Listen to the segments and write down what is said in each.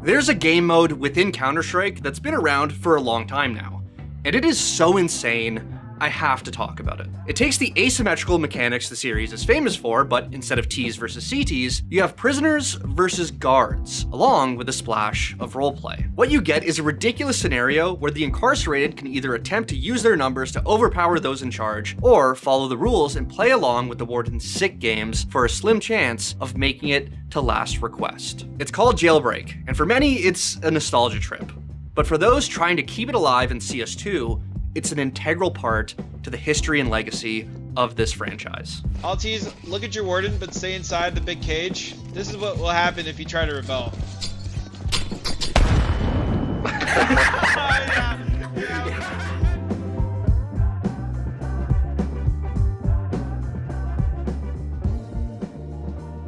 There's a game mode within Counter-Strike that's been around for a long time now, and it is so insane, I have to talk about it. It takes the asymmetrical mechanics the series is famous for, but instead of Ts versus CTs, you have prisoners versus guards, along with a splash of roleplay. What you get is a ridiculous scenario where the incarcerated can either attempt to use their numbers to overpower those in charge, or follow the rules and play along with the warden's sick games for a slim chance of making it to last request. It's called Jailbreak, and for many, it's a nostalgia trip. But for those trying to keep it alive in CS2, it's an integral part to the history and legacy of this franchise. Alties, look at your warden, but stay inside the big cage. This is what will happen if you try to rebel.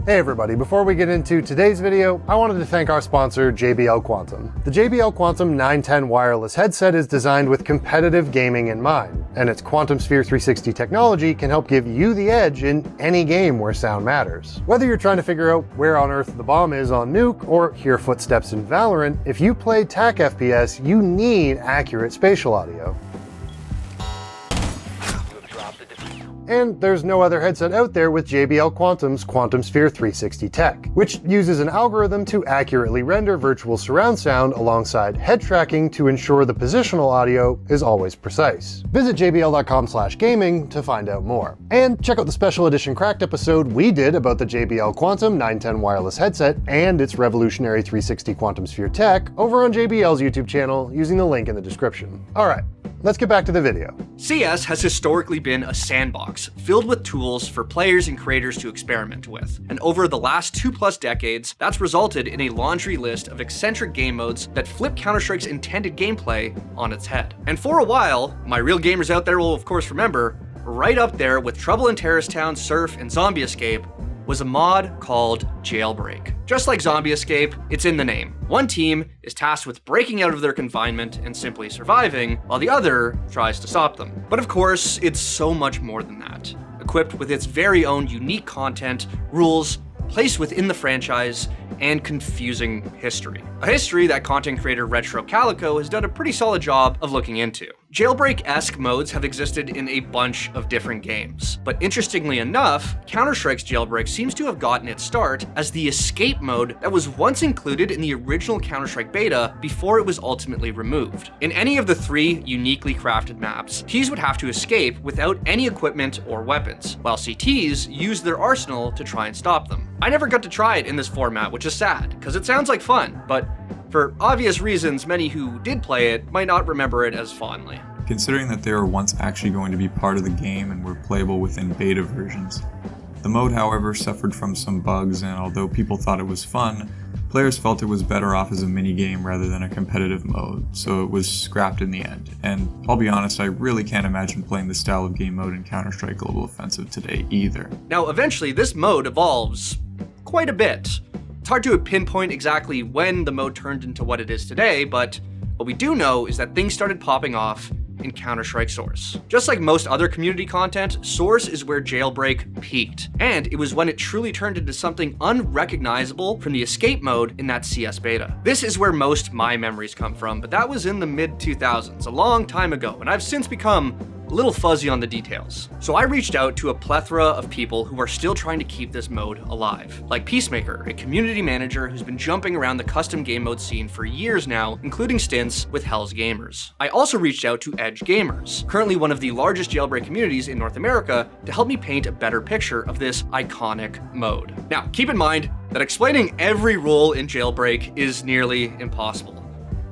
Hey everybody, before we get into today's video, I wanted to thank our sponsor, JBL Quantum. The JBL Quantum 910 wireless headset is designed with competitive gaming in mind, and its Quantum Sphere 360 technology can help give you the edge in any game where sound matters. Whether you're trying to figure out where on earth the bomb is on Nuke or hear footsteps in Valorant, if you play TAC FPS, you need accurate spatial audio. And there's no other headset out there with JBL Quantum's Quantum Sphere 360 tech, which uses an algorithm to accurately render virtual surround sound alongside head tracking to ensure the positional audio is always precise. Visit jbl.com/gaming to find out more. And check out the special edition Cracked episode we did about the JBL Quantum 910 wireless headset and its revolutionary 360 Quantum Sphere tech over on JBL's YouTube channel using the link in the description. Alright, let's get back to the video. CS has historically been a sandbox filled with tools for players and creators to experiment with. And over the last 2+ decades, that's resulted in a laundry list of eccentric game modes that flip Counter-Strike's intended gameplay on its head. And for a while, my real gamers out there will of course remember, right up there with Trouble in Terrorist Town, Surf, and Zombie Escape was a mod called Jailbreak. Just like Zombie Escape, it's in the name. One team is tasked with breaking out of their confinement and simply surviving, while the other tries to stop them. But of course, it's so much more than that. Equipped with its very own unique content, rules, placed within the franchise, and confusing history. A history that content creator Retro Calico has done a pretty solid job of looking into. Jailbreak-esque modes have existed in a bunch of different games, but interestingly enough, Counter-Strike's Jailbreak seems to have gotten its start as the escape mode that was once included in the original Counter-Strike beta before it was ultimately removed. In any of the 3 uniquely crafted maps, Ts would have to escape without any equipment or weapons, while CTs used their arsenal to try and stop them. I never got to try it in this format, which is sad, because it sounds like fun, but for obvious reasons, many who did play it might not remember it as fondly. Considering that they were once actually going to be part of the game and were playable within beta versions. The mode, however, suffered from some bugs, and although people thought it was fun, players felt it was better off as a minigame rather than a competitive mode, so it was scrapped in the end. And I'll be honest, I really can't imagine playing this style of game mode in Counter-Strike Global Offensive today either. Now, eventually, this mode evolves quite a bit. It's hard to pinpoint exactly when the mode turned into what it is today, but what we do know is that things started popping off in Counter-Strike Source. Just like most other community content, Source is where Jailbreak peaked, and it was when it truly turned into something unrecognizable from the escape mode in that CS beta. This is where most my memories come from, but that was in the mid-2000s, a long time ago, and I've since become a little fuzzy on the details. So I reached out to a plethora of people who are still trying to keep this mode alive. Like Peacemaker, a community manager who's been jumping around the custom game mode scene for years now, including stints with Hell's Gamers. I also reached out to Edge Gamers, currently one of the largest jailbreak communities in North America, to help me paint a better picture of this iconic mode. Now, keep in mind that explaining every rule in Jailbreak is nearly impossible.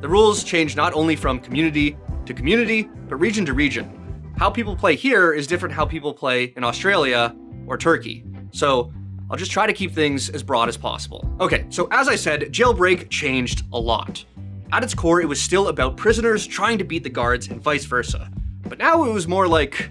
The rules change not only from community to community, but region to region. How people play here is different how people play in Australia or Turkey. So I'll just try to keep things as broad as possible. Okay, so as I said, Jailbreak changed a lot. At its core, it was still about prisoners trying to beat the guards and vice versa. But now it was more like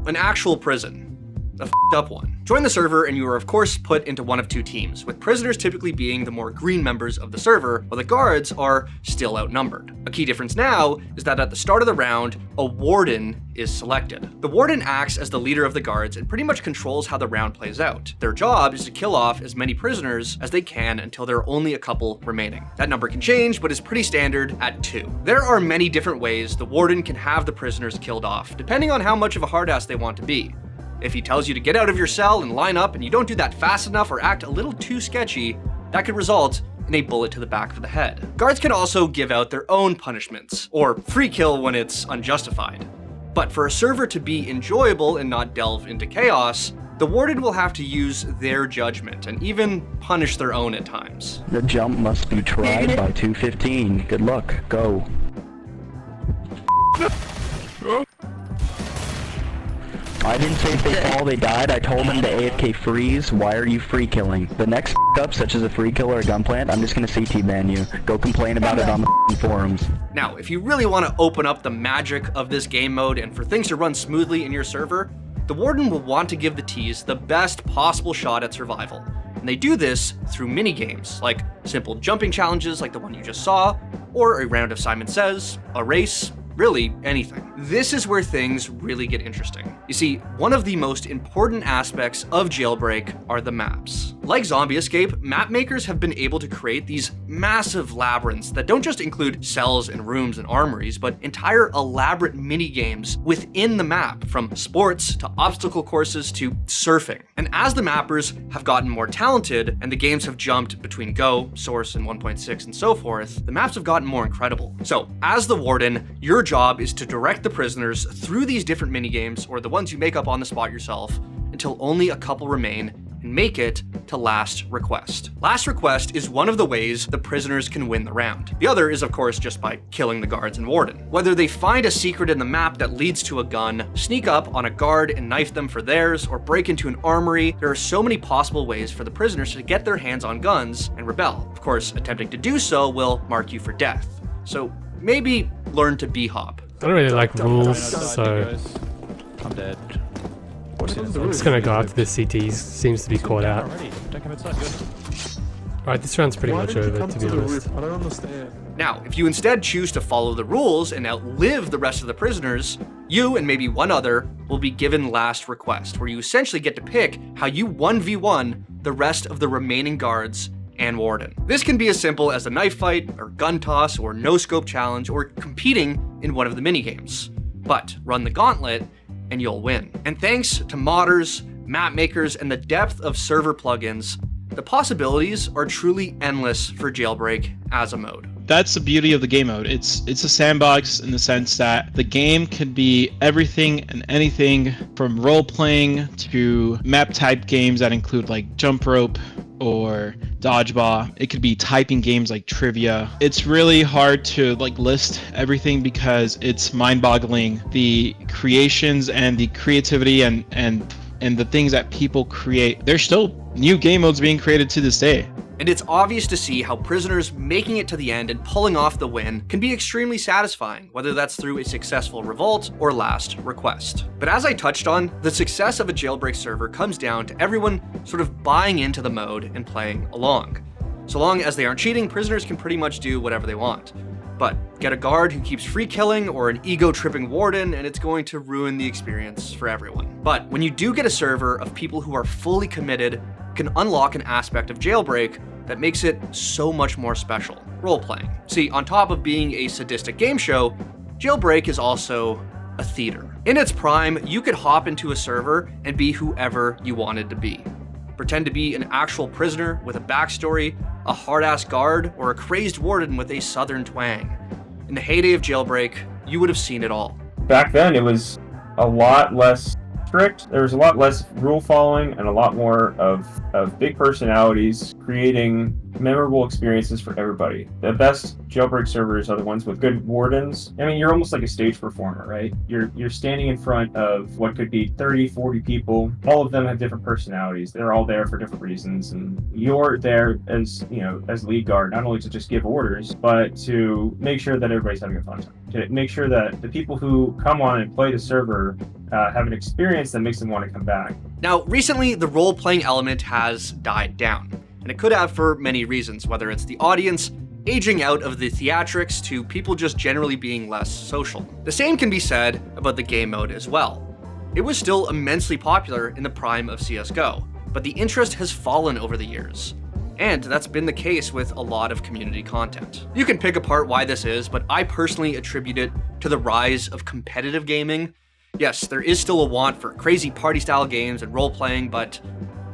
an actual prison. a f***ed up one. Join the server and you are of course put into one of two teams, with prisoners typically being the more green members of the server, while the guards are still outnumbered. A key difference now is that at the start of the round, a warden is selected. The warden acts as the leader of the guards and pretty much controls how the round plays out. Their job is to kill off as many prisoners as they can until there are only a couple remaining. That number can change, but is pretty standard at 2. There are many different ways the warden can have the prisoners killed off, depending on how much of a hard ass they want to be. If he tells you to get out of your cell and line up and you don't do that fast enough or act a little too sketchy, that could result in a bullet to the back of the head. Guards can also give out their own punishments, or free kill when it's unjustified. But for a server to be enjoyable and not delve into chaos, the warden will have to use their judgment and even punish their own at times. The jump must be tried by 2:15. Good luck. Go. I didn't say if they fall, they died. I told them to AFK freeze. Why are you free killing? The next up, such as a free kill or a gun plant, I'm just gonna CT ban you. Go complain about it on the forums. Now, if you really want to open up the magic of this game mode and for things to run smoothly in your server, the warden will want to give the T's the best possible shot at survival. And they do this through mini games, like simple jumping challenges like the one you just saw, or a round of Simon Says, a race, really anything. This is where things really get interesting. You see, one of the most important aspects of Jailbreak are the maps. Like Zombie Escape, map makers have been able to create these massive labyrinths that don't just include cells and rooms and armories, but entire elaborate mini games within the map, from sports to obstacle courses to surfing. And as the mappers have gotten more talented and the games have jumped between Go, Source, and 1.6 and so forth, the maps have gotten more incredible. So as the warden, your job is to direct the prisoners through these different minigames, or the ones you make up on the spot yourself, until only a couple remain and make it to Last Request. Last Request is one of the ways the prisoners can win the round. The other is of course just by killing the guards and warden. Whether they find a secret in the map that leads to a gun, sneak up on a guard and knife them for theirs, or break into an armory, there are so many possible ways for the prisoners to get their hands on guns and rebel. Of course, attempting to do so will mark you for death. So maybe learn to b-hop. I don't really like rules, so I'm dead. I'm just gonna go after this CT. Seems to be caught out. Don't come inside, good. Alright, this round's pretty much over, to be honest. I don't understand. Now, if you instead choose to follow the rules and outlive the rest of the prisoners, you and maybe one other will be given Last Request, where you essentially get to pick how you 1v1 the rest of the remaining guards and warden. This can be as simple as a knife fight, or gun toss, or no-scope challenge, or competing in one of the minigames. But run the gauntlet, and you'll win. And thanks to modders, map makers, and the depth of server plugins, the possibilities are truly endless for Jailbreak as a mode. That's the beauty of the game mode. It's a sandbox in the sense that the game can be everything and anything, from role-playing to map-type games that include like jump rope or dodgeball. It could be typing games like trivia. It's really hard to like list everything because it's mind-boggling, the creations and the creativity and the things that people create. There's still new game modes being created to this day. And it's obvious to see how prisoners making it to the end and pulling off the win can be extremely satisfying, whether that's through a successful revolt or Last Request. But as I touched on, the success of a Jailbreak server comes down to everyone sort of buying into the mode and playing along. So long as they aren't cheating, prisoners can pretty much do whatever they want. But get a guard who keeps free killing or an ego-tripping warden, and it's going to ruin the experience for everyone. But when you do get a server of people who are fully committed, can unlock an aspect of Jailbreak that makes it so much more special: role-playing. See, on top of being a sadistic game show, Jailbreak is also a theater. In its prime, you could hop into a server and be whoever you wanted to be. Pretend to be an actual prisoner with a backstory, a hard-ass guard, or a crazed warden with a southern twang. In the heyday of Jailbreak, you would have seen it all. Back then, it was a lot less strict. There was a lot less rule following and a lot more of big personalities creating memorable experiences for everybody. The best jailbreak servers are the ones with good wardens. I mean, you're almost like a stage performer, right? You're standing in front of what could be 30, 40 people. All of them have different personalities. They're all there for different reasons, and you're there as, you know, as lead guard, not only to just give orders, but to make sure that everybody's having a fun time. To make sure that the people who come on and play the server have an experience that makes them want to come back. Now, recently, the role-playing element has died down, and it could have for many reasons, whether it's the audience aging out of the theatrics to people just generally being less social. The same can be said about the game mode as well. It was still immensely popular in the prime of CSGO, but the interest has fallen over the years. And that's been the case with a lot of community content. You can pick apart why this is, but I personally attribute it to the rise of competitive gaming. Yes, there is still a want for crazy party-style games and role-playing, but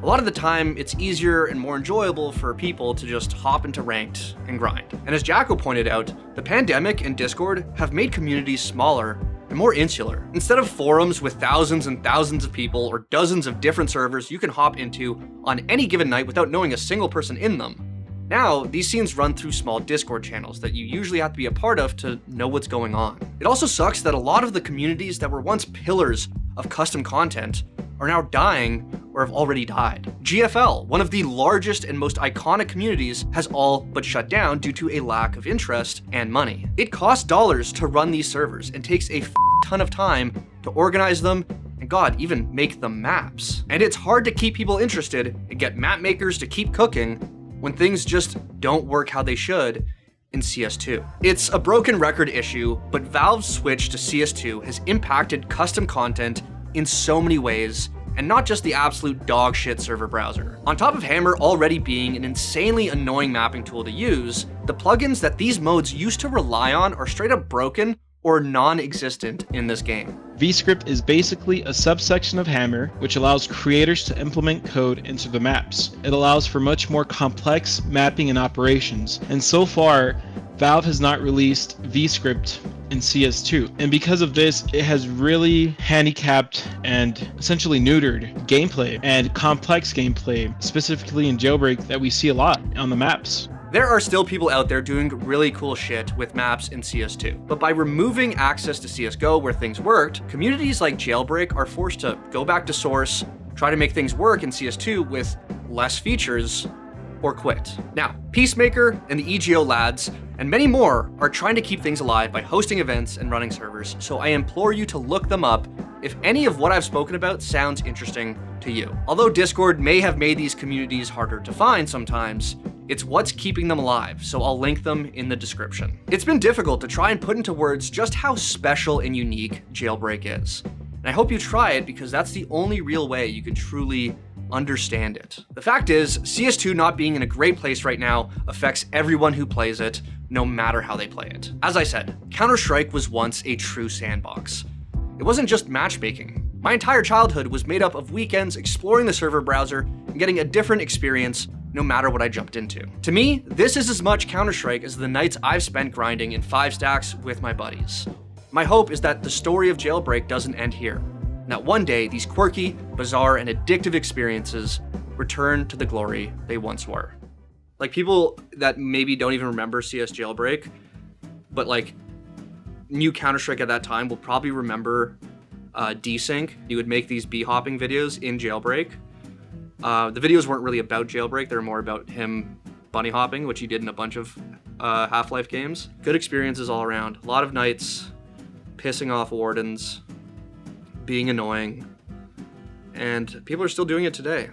a lot of the time, it's easier and more enjoyable for people to just hop into ranked and grind. And as Jacko pointed out, the pandemic and Discord have made communities smaller and more insular. Instead of forums with thousands and thousands of people or dozens of different servers you can hop into on any given night without knowing a single person in them, now, these scenes run through small Discord channels that you usually have to be a part of to know what's going on. It also sucks that a lot of the communities that were once pillars of custom content are now dying or have already died. GFL, one of the largest and most iconic communities, has all but shut down due to a lack of interest and money. It costs dollars to run these servers and takes a ton of time to organize them and God, even make them maps. And it's hard to keep people interested and get map makers to keep cooking when things just don't work how they should in CS2. It's a broken record issue, but Valve's switch to CS2 has impacted custom content in so many ways, and not just the absolute dog shit server browser. On top of Hammer already being an insanely annoying mapping tool to use, the plugins that these modes used to rely on are straight up broken or non-existent in this game. VScript is basically a subsection of Hammer, which allows creators to implement code into the maps. It allows for much more complex mapping and operations, and so far, Valve has not released VScript in CS2, and because of this, it has really handicapped and essentially neutered gameplay and complex gameplay, specifically in Jailbreak, that we see a lot on the maps. There are still people out there doing really cool shit with maps in CS2, but by removing access to CSGO where things worked, communities like Jailbreak are forced to go back to source, try to make things work in CS2 with less features, or quit. Now, Peacemaker and the EGO lads and many more are trying to keep things alive by hosting events and running servers, so I implore you to look them up if any of what I've spoken about sounds interesting to you. Although Discord may have made these communities harder to find sometimes, it's what's keeping them alive, so I'll link them in the description. It's been difficult to try and put into words just how special and unique Jailbreak is. And I hope you try it because that's the only real way you can truly understand it. The fact is, CS2 not being in a great place right now affects everyone who plays it, no matter how they play it. As I said, Counter-Strike was once a true sandbox. It wasn't just matchmaking. My entire childhood was made up of weekends exploring the server browser and getting a different experience no matter what I jumped into. To me, this is as much Counter-Strike as the nights I've spent grinding in 5 stacks with my buddies. My hope is that the story of Jailbreak doesn't end here, and that one day these quirky, bizarre, and addictive experiences return to the glory they once were. Like, people that maybe don't even remember CS Jailbreak, but like new Counter-Strike at that time will probably remember Desync. He would make these B-hopping videos in Jailbreak. The videos weren't really about Jailbreak, they were more about him bunny hopping, which he did in a bunch of Half-Life games. Good experiences all around. A lot of nights pissing off wardens, being annoying, and people are still doing it today.